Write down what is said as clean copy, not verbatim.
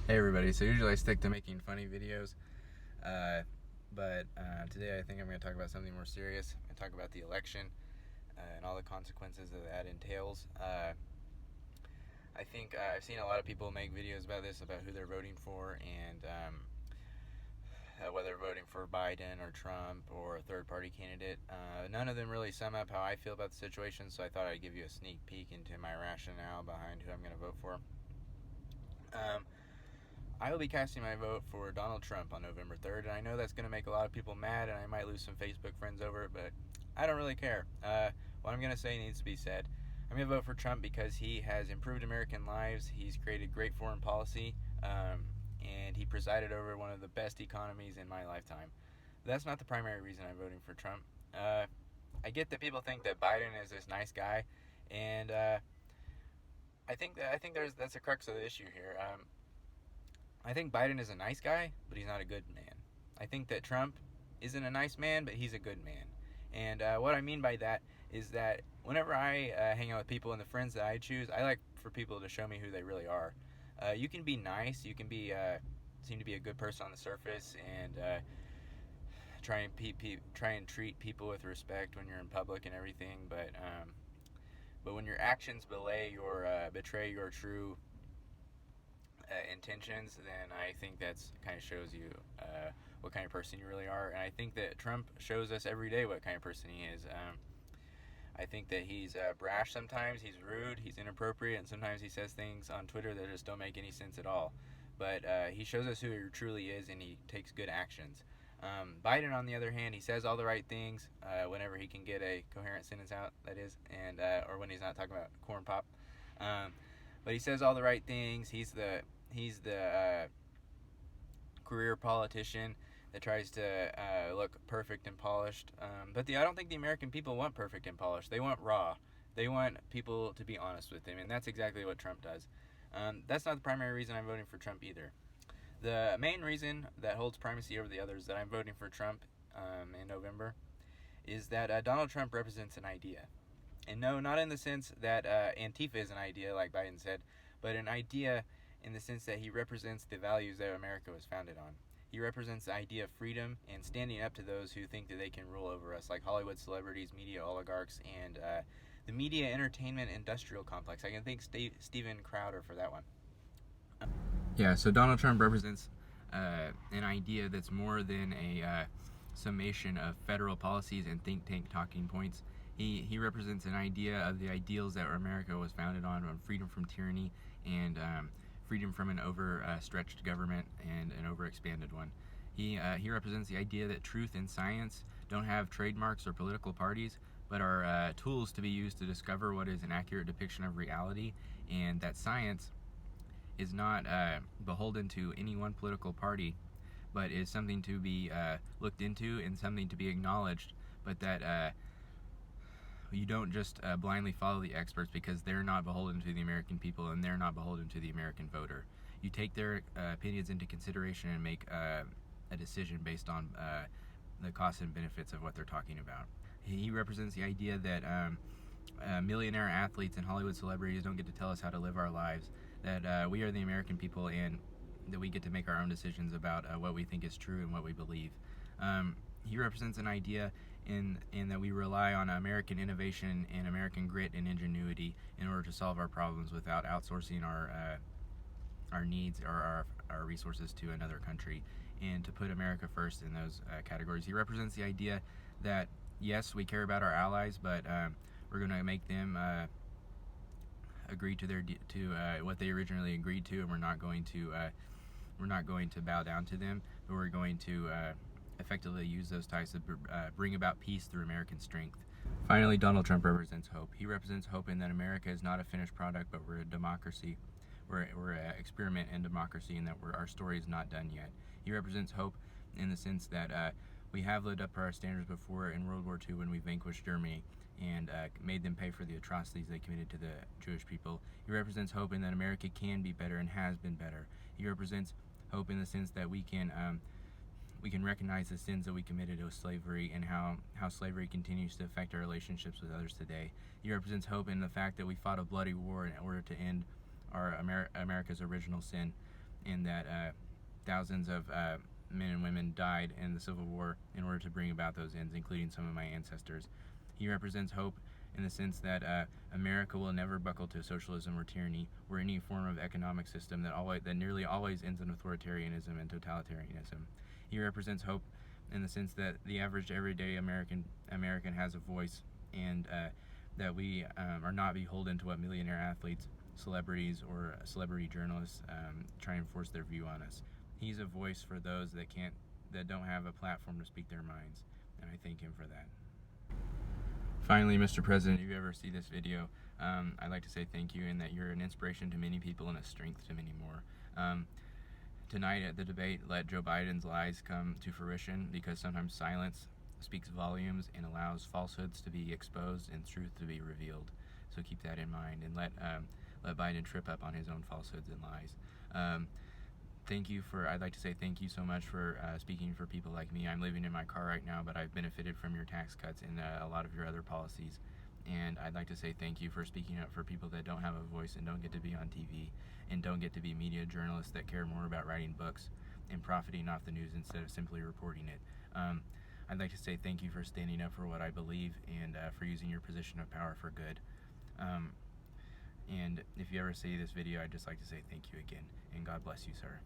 Hey everybody, so usually I stick to making funny videos, but today I think I'm going to talk about something more serious. I'm going to talk about the election and all the consequences that entails. I think I've seen a lot of people make videos about this, about who they're voting for, and whether voting for Biden or Trump or a third party candidate. None of them really sum up how I feel about the situation, so I thought I'd give you a sneak peek into my rationale behind who I'm going to vote for. I will be casting my vote for Donald Trump on November 3rd, and I know that's going to make a lot of people mad, and I might lose some Facebook friends over it, but I don't really care. What I'm going to say needs to be said. I'm going to vote for Trump because he has improved American lives, he's created great foreign policy, and he presided over one of the best economies in my lifetime. But that's not the primary reason I'm voting for Trump. I get that people think that Biden is this nice guy, and I think that's the crux of the issue here. I think Biden is a nice guy, but he's not a good man. I think that Trump isn't a nice man, but he's a good man. And what I mean by that is that whenever I hang out with people and the friends that I choose, I like for people to show me who they really are. You can be nice, you can be seem to be a good person on the surface, and try and treat people with respect when you're in public and everything. But when your actions betray your true intentions, then I think that's kind of shows you what kind of person you really are. And I think that Trump shows us every day what kind of person he is. I think that he's brash sometimes, he's rude, he's inappropriate, and sometimes he says things on Twitter that just don't make any sense at all. But he shows us who he truly is, and he takes good actions. Biden, on the other hand, he says all the right things whenever he can get a coherent sentence out, that is, and or when he's not talking about corn pop. But he says all the right things. He's the career politician that tries to look perfect and polished. But I don't think the American people want perfect and polished. They want raw. They want people to be honest with them, and that's exactly what Trump does. That's not the primary reason I'm voting for Trump either. The main reason that holds primacy over the others that I'm voting for Trump in November is that Donald Trump represents an idea. And no, not in the sense that Antifa is an idea, like Biden said, but an idea in the sense that he represents the values that America was founded on. He represents the idea of freedom and standing up to those who think that they can rule over us, like Hollywood celebrities, media oligarchs, and the media entertainment industrial complex. I can thank Steven Crowder for that one. Yeah, so Donald Trump represents an idea that's more than a summation of federal policies and think tank talking points. He represents an idea of the ideals that America was founded on freedom from tyranny and freedom from an overstretched government and an overexpanded one. He represents the idea that truth and science don't have trademarks or political parties, but are tools to be used to discover what is an accurate depiction of reality, and that science is not beholden to any one political party, but is something to be looked into and something to be acknowledged, but that you don't just blindly follow the experts because they're not beholden to the American people and they're not beholden to the American voter. You take their opinions into consideration and make a decision based on the costs and benefits of what they're talking about. He represents the idea that millionaire athletes and Hollywood celebrities don't get to tell us how to live our lives, that we are the American people and that we get to make our own decisions about what we think is true and what we believe. He represents an idea in that we rely on American innovation and American grit and ingenuity in order to solve our problems without outsourcing our needs or our resources to another country, and to put America first in those categories. He represents the idea that yes, we care about our allies, but we're going to make them agree to what they originally agreed to, and we're not going to bow down to them, but we're going to effectively use those ties to bring about peace through American strength. Finally, Donald Trump represents hope. He represents hope in that America is not a finished product, but we're a democracy. We're an experiment in democracy, and that our story is not done yet. He represents hope in the sense that we have lived up to our standards before in World War II when we vanquished Germany and made them pay for the atrocities they committed to the Jewish people. He represents hope in that America can be better and has been better. He represents hope in the sense that we can recognize the sins that we committed with slavery and how slavery continues to affect our relationships with others today. He represents hope in the fact that we fought a bloody war in order to end America's original sin, and that thousands of men and women died in the Civil War in order to bring about those ends, including some of my ancestors. He represents hope in the sense that America will never buckle to socialism or tyranny or any form of economic system that nearly always ends in authoritarianism and totalitarianism. He represents hope in the sense that the average everyday American has a voice, and that we are not beholden to what millionaire athletes, celebrities, or celebrity journalists try and force their view on us. He's a voice for those that don't have a platform to speak their minds, and I thank him for that. Finally, Mr. President, if you ever see this video, I'd like to say thank you, and that you're an inspiration to many people and a strength to many more. Tonight at the debate, let Joe Biden's lies come to fruition, because sometimes silence speaks volumes and allows falsehoods to be exposed and truth to be revealed. So keep that in mind, and let Biden trip up on his own falsehoods and lies. I'd like to say thank you so much for speaking for people like me. I'm living in my car right now, but I've benefited from your tax cuts and a lot of your other policies. And I'd like to say thank you for speaking up for people that don't have a voice and don't get to be on TV and don't get to be media journalists that care more about writing books and profiting off the news instead of simply reporting it. I'd like to say thank you for standing up for what I believe, and for using your position of power for good. And if you ever see this video, I'd just like to say thank you again, and God bless you, sir.